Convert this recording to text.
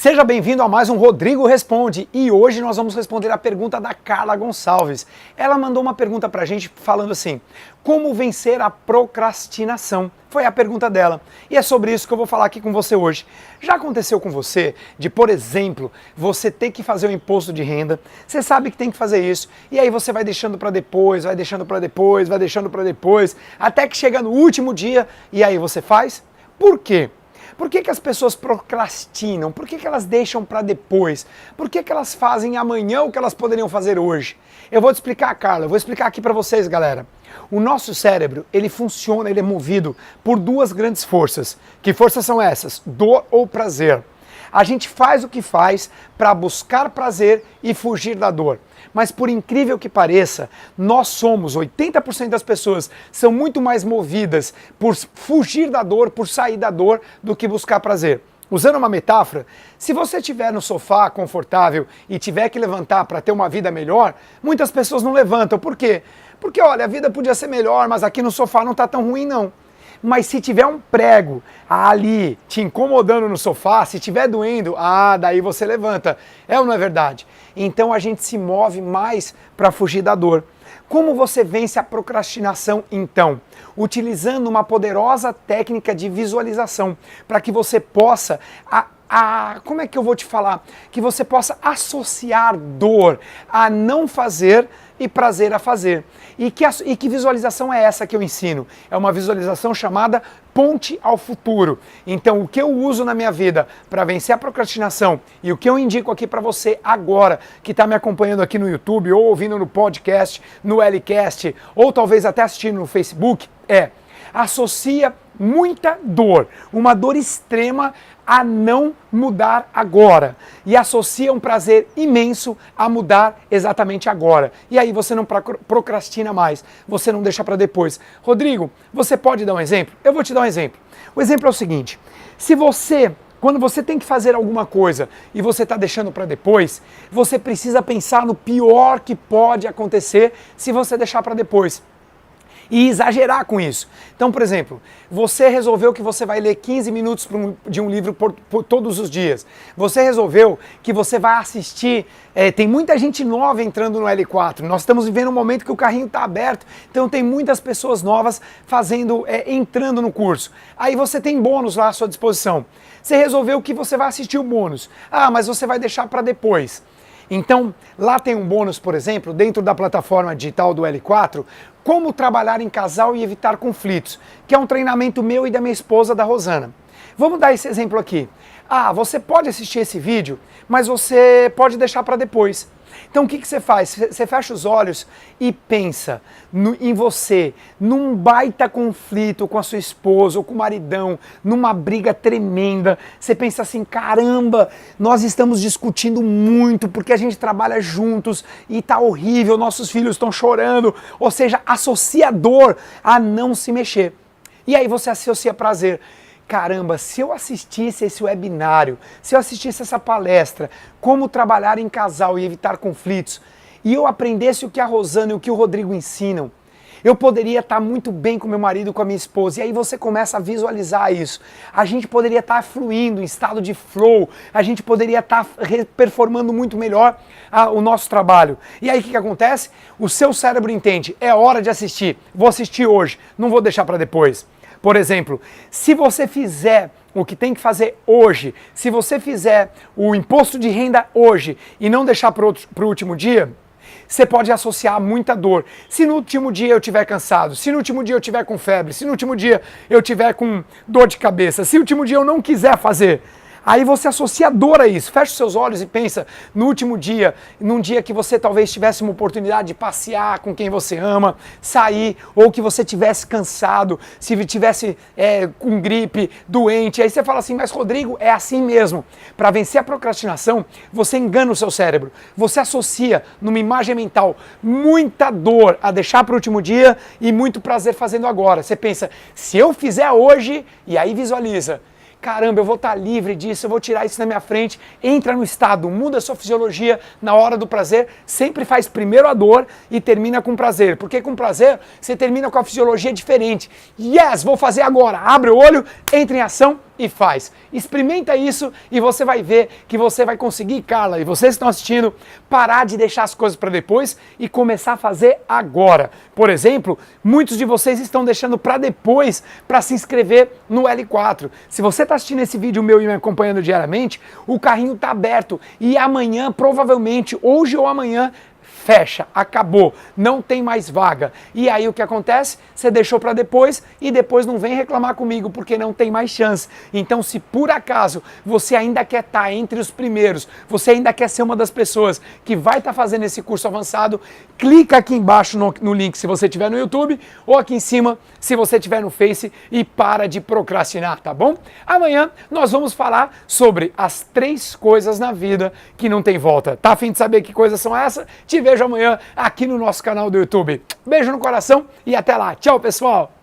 Seja bem-vindo a mais um Rodrigo Responde e hoje nós vamos responder a pergunta da Carla Gonçalves. Ela mandou uma pergunta pra gente falando assim: como vencer a procrastinação? Foi a pergunta dela e é sobre isso que eu vou falar aqui com você hoje. Já aconteceu com você de, por exemplo, você ter que fazer o imposto de renda, você sabe que tem que fazer isso e aí você vai deixando pra depois, vai deixando pra depois, vai deixando pra depois, até que chega no último dia e aí você faz? Por quê? Por que as pessoas procrastinam? Por que elas deixam para depois? Por que elas fazem amanhã o que elas poderiam fazer hoje? Eu vou te explicar, Carla, eu vou explicar aqui para vocês, galera. O nosso cérebro, ele funciona, ele é movido por duas grandes forças. Que forças são essas? Dor ou prazer. A gente faz o que faz para buscar prazer e fugir da dor. Mas por incrível que pareça, nós somos, 80% das pessoas são muito mais movidas por fugir da dor, por sair da dor, do que buscar prazer. Usando uma metáfora, se você estiver no sofá confortável e tiver que levantar para ter uma vida melhor, muitas pessoas não levantam. Por quê? Porque, olha, a vida podia ser melhor, mas aqui no sofá não está tão ruim não. Mas se tiver um prego ali te incomodando no sofá, se tiver doendo, daí você levanta. É ou não é verdade? Então a gente se move mais para fugir da dor. Como você vence a procrastinação então? Utilizando uma poderosa técnica de visualização para que você possa como é que eu vou te falar? Que você possa associar dor a não fazer e prazer a fazer. E que visualização é essa que eu ensino? É uma visualização chamada ponte ao futuro. Então, o que eu uso na minha vida para vencer a procrastinação e o que eu indico aqui para você agora, que está me acompanhando aqui no YouTube ou ouvindo no podcast, no Lcast, ou talvez até assistindo no Facebook, associa muita dor, uma dor extrema a não mudar agora e associa um prazer imenso a mudar exatamente agora. E aí você não procrastina mais, você não deixa para depois. Rodrigo, você pode dar um exemplo? Eu vou te dar um exemplo. O exemplo é o seguinte: quando você tem que fazer alguma coisa e você está deixando para depois, você precisa pensar no pior que pode acontecer se você deixar para depois. E exagerar com isso. Então, por exemplo, você resolveu que você vai ler 15 minutos de um livro por todos os dias. Você resolveu que você vai assistir. Tem muita gente nova entrando no L4. Nós estamos vivendo um momento que o carrinho está aberto, então tem muitas pessoas novas entrando no curso. Aí você tem bônus lá à sua disposição. Você resolveu que você vai assistir o bônus. Mas você vai deixar para depois. Então, lá tem um bônus, por exemplo, dentro da plataforma digital do L4, como trabalhar em casal e evitar conflitos, que é um treinamento meu e da minha esposa, da Rosana. Vamos dar esse exemplo aqui. Você pode assistir esse vídeo, mas você pode deixar para depois. Então o que você faz? Você fecha os olhos e pensa em você, num baita conflito com a sua esposa ou com o maridão, numa briga tremenda. Você pensa assim: caramba, nós estamos discutindo muito porque a gente trabalha juntos e tá horrível, nossos filhos estão chorando. Ou seja, associa dor a não se mexer. E aí você associa prazer. Caramba, se eu assistisse esse webinário, se eu assistisse essa palestra, como trabalhar em casal e evitar conflitos, e eu aprendesse o que a Rosana e o que o Rodrigo ensinam, eu poderia estar muito bem com meu marido, com a minha esposa. E aí você começa a visualizar isso. A gente poderia estar fluindo em estado de flow, a gente poderia estar performando muito melhor o nosso trabalho. E aí o que acontece? O seu cérebro entende: é hora de assistir, vou assistir hoje, não vou deixar para depois. Por exemplo, se você fizer o que tem que fazer hoje, se você fizer o imposto de renda hoje e não deixar para o último dia, você pode associar muita dor. Se no último dia eu estiver cansado, se no último dia eu estiver com febre, se no último dia eu estiver com dor de cabeça, se no último dia eu não quiser fazer, aí você associa dor a isso. Fecha os seus olhos e pensa no último dia, num dia que você talvez tivesse uma oportunidade de passear com quem você ama, sair, ou que você tivesse cansado, se tivesse com gripe, doente. Aí você fala assim: mas Rodrigo, é assim mesmo. Para vencer a procrastinação, você engana o seu cérebro. Você associa numa imagem mental muita dor a deixar para o último dia e muito prazer fazendo agora. Você pensa: se eu fizer hoje, e aí visualiza: caramba, eu vou estar livre disso, eu vou tirar isso na minha frente. Entra no estado, muda a sua fisiologia na hora do prazer, sempre faz primeiro a dor e termina com prazer, porque com prazer você termina com a fisiologia diferente. Yes, vou fazer agora, abre o olho, entra em ação e faz. Experimenta isso e você vai ver que você vai conseguir, Carla, e vocês que estão assistindo, parar de deixar as coisas para depois e começar a fazer agora. Por exemplo, muitos de vocês estão deixando para depois para se inscrever no L4. Se você está assistindo esse vídeo meu e me acompanhando diariamente, o carrinho está aberto e amanhã, provavelmente, hoje ou amanhã, fecha, acabou, não tem mais vaga. E aí o que acontece? Você deixou para depois e depois não vem reclamar comigo porque não tem mais chance. Então, se por acaso você ainda quer estar entre os primeiros, você ainda quer ser uma das pessoas que vai estar fazendo esse curso avançado, clica aqui embaixo no link se você estiver no YouTube ou aqui em cima se você estiver no Face e para de procrastinar, tá bom? Amanhã nós vamos falar sobre as 3 coisas na vida que não tem volta. Tá a fim de saber que coisas são essas? Te vejo amanhã aqui no nosso canal do YouTube. Beijo no coração e até lá. Tchau, pessoal!